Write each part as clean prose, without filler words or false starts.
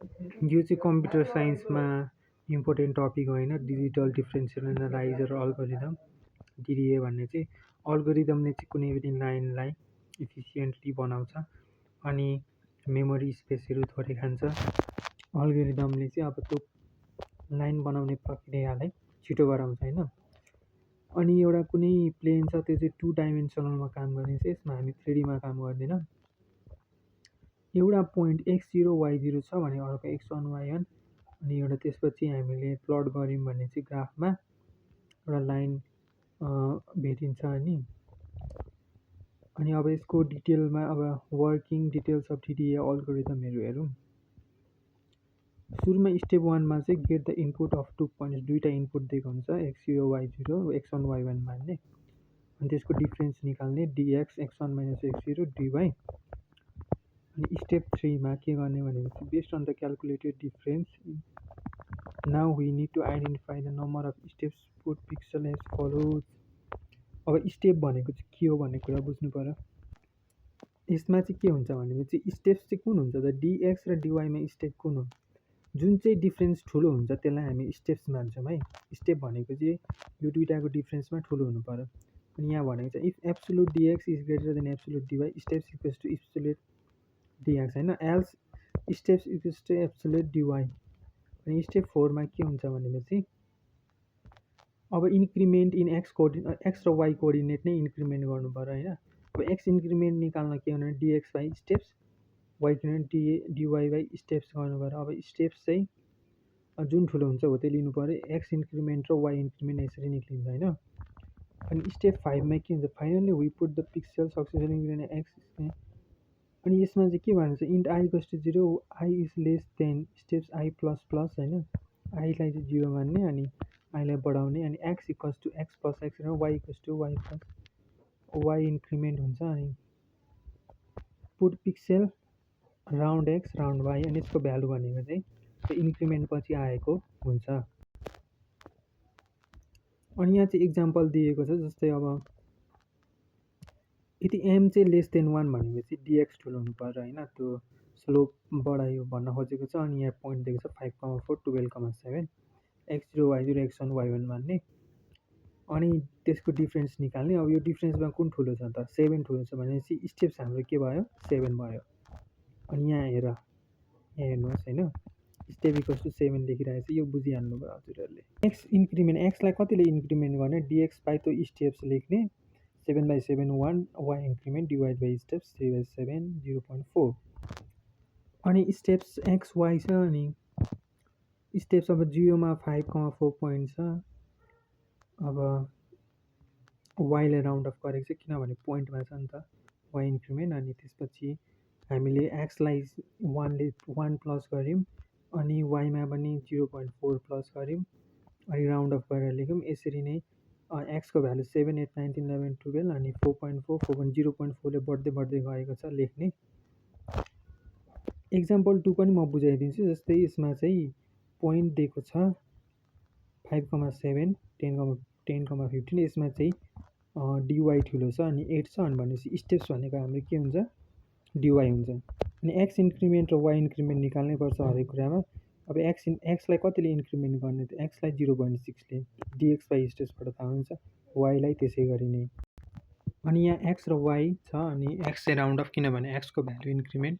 यो चाहिँ computer साइन्समा important topic हो होइन, डिजिटल डिफ्रेन्सियल एनालाइजर अल्गोरिदम डिडिए भन्ने चाहिँ अल्गोरिदमले चाहिँ कुनै पनि लाइनलाई इफिसियन्टली बनाउँछ अनि मेमोरी स्पेसहरू थोरै खान्छ। अल्गोरिदमले चाहिँ अब त्यो लाइन बनाउने प्रक्रियालाई छिटो गराउँछ होइन। अनि एउटा कुनै प्लेन छ त्यो चाहिँ 2 डाइमेन्सनलमा काम गर्ने चाहिँ यसमा हामी 3Dमा काम गर्दैन। एउटा पोइन्ट x0 y0 छ भने अर्को x1 y1 अनि एउटा त्यसपछि हामीले प्लट गऱ्यौँ भने चाहिँ ग्राफमा एउटा लाइन भेटिन्छ अनि अब यसको डिटेलमा अब वर्किङ डिटेल्स अफ डिडिए अल्गोरिदमहरू हेरौँ। सुरुमा स्टेप 1 मा चाहिँ get the input of 2 points, दुईवटा इनपुट दिएको हुन्छ x0 y0 x1 y1 मान्ने अनि त्यसको डिफ्रेन्स निकाल्ने dx x1 - x0 dy। अनि स्टेप 3 मा के गर्ने भनेपछि based on the calculated difference now we need to identify the number of steps put pixel as follows. अब स्टेप भनेको चाहिँ के हो भन्ने कुरा बुझ्नु पर्यो। यसमा चाहिँ के हुन्छ भनेपछि स्टेप्स चाहिँ कुन हुन्छ त dx र dyमा स्टेप कुन हो, जुन चाहिँ डिफ्रेन्स ठुलो हुन्छ त्यसलाई हामी स्टेप्स मान्छौँ है। स्टेप भनेको चाहिँ यो दुईटाको डिफ्रेन्समा ठुलो हुनु पर्यो। अनि यहाँ भनेको चाहिँ if absolute dx is greater than absolute dy steps equals to absolute dx होइन, else steps equals to absolute dy। अनि स्टेप 4 मा के हुन्छ भनेपछि अब इन्क्रिमेन्ट इन एक्स र वाइ कोअर्डिनेट नै इन्क्रिमेन्ट गर्नु पर्यो होइन। अब एक्स इन्क्रिमेन्ट निकाल्न के भने dx by steps, y dy by steps गर्नु पर्यो। अब स्टेप्स चाहिँ जुन ठुलो हुन्छ हो त्यो लिनु पर्यो। एक्स इन्क्रिमेन्ट र वाइ इन्क्रिमेन्ट यसरी निक्लिन्छ होइन। अनि स्टेप 5 मा के हुन्छ, finally we put the pixel successfully x. अनि यसमा चाहिँ के भन्छ int i equals to 0 i is less than steps i plus plus होइन, आईलाई चाहिँ 0 मान्ने अनि आईलाई बढाउने अनि x equals to x plus x र y equals to y plus y increment हुन्छ। अनि put pixel round x round why अनि यसको भ्यालु भनेको चाहिँ त्यो इन्क्रिमेन्ट पछि आएको हुन्छ। अनि यहाँ चाहिँ इक्जाम्पल दिएको छ, जस्तै अब यदि एम चाहिँ लेस देन 1 भनेपछि डिएक्स ठुलो हुनु पर्यो होइन, त्यो स्लोप बढायो भन्न खोजेको छ। अनि यहाँ पोइन्ट दिएको छ 5,4 12,7 x0 y0 x1 y1 मान्ने अनि त्यसको डिफ्रेन्स निकाल्ने। अब यो डिफ्रेन्समा कुन ठुलो छ त 7 ठुलो छ भनेपछि स्टेप्स हाम्रो के भयो 7 भयो। अनि यहाँ हेर्नुहोस् होइन, स्टेप इक्वल्स टु 7 लेखिरहेको छ, यो बुझिहाल्नु भयो हजुरहरूले। एक्स इन्क्रिमेन्ट एक्सलाई कतिले इन्क्रिमेन्ट गर्ने डिएक्स बाई त्यो स्टेप्स लेख्ने 7/7 1 y increment divide by steps 3/7 0.4। अनि स्टेप्स एक्स वाइ छ अनि स्टेप्स अब 0मा 5,4 पोइन्ट छ। अब वाइलाई राउन्ड अफ गरेको छ किनभने पोइन्टमा छ नि त वाइ इन्क्रिमेन्ट। अनि त्यसपछि हामीले एक्सलाई 1 प्लस गऱ्यौँ अनि वाइमा पनि 0.4 प्लस गऱ्यौँ अनि राउन्ड अफ गरेर लेख्यौँ। यसरी नै एक्सको भ्यालु 7 8 9 10 11 12 अनि 4.4 0.4ले बढ्दै बढ्दै गएको छ लेख्ने। एक्जाम्पल 2 पनि म बुझाइदिन्छु। जस्तै यसमा चाहिँ पोइन्ट दिएको छ 5,7 10,15 यसमा चाहिँ डिवाई ठुलो छ अनि 8 छ अनि भनेपछि स्टेप्स भनेको हाम्रो के हुन्छ डिवाई हुन्छ। अनि एक्स इन्क्रिमेन्ट र वाइ इन्क्रिमेन्ट निकाल्नै पर्छ हरेक कुरामा। अब एक्सलाई कतिले इन्क्रिमेन्ट गर्ने त एक्सलाई 0.6ले डिएक्स बाई स्टेप्सबाट थाहा हुन्छ, वाइलाई त्यसै गरी नै। अनि यहाँ एक्स र वाइ छ अनि एक्स चाहिँ राउन्ड अफ किनभने एक्सको भ्यालु इन्क्रिमेन्ट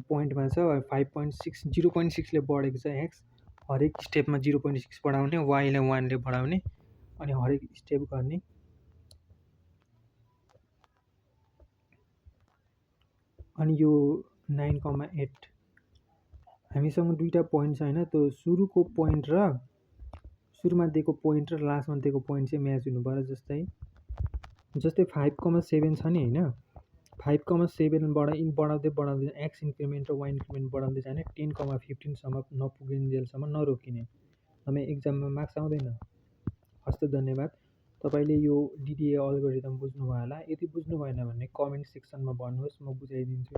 पोइन्टमा छ 5.6 0.6ले बढेको छ एक्स, हरेक स्टेपमा 0.6 बढाउने, वाइलाई 1ले बढाउने अनि हरेक स्टेप गर्ने। अनि यो 9,8 हामीसँग दुईवटा पोइन्ट छ होइन, त्यो सुरुको पोइन्ट र सुरुमा दिएको पोइन्ट र लास्टमा दिएको पोइन्ट चाहिँ म्याच हुनु पर्यो। जस्तै 5,7 छ नि होइन, 5,7बाट बढाउँदै बढाउँदै एक्स इन्क्रिमेन्ट र वाइ इन्क्रिमेन्ट बढाउँदै जाने 10,15सम्म नपुगिन्जेलसम्म नरोकिने, नभए एक्जाममा मार्क्स आउँदैन। हस्त धन्यवाद। तपाईँले यो डिडिए अल्गोरिदम बुझ्नुभयो होला। यदि बुझ्नु भएन भने कमेन्ट सेक्सनमा भन्नुहोस्, म बुझाइदिन्छु।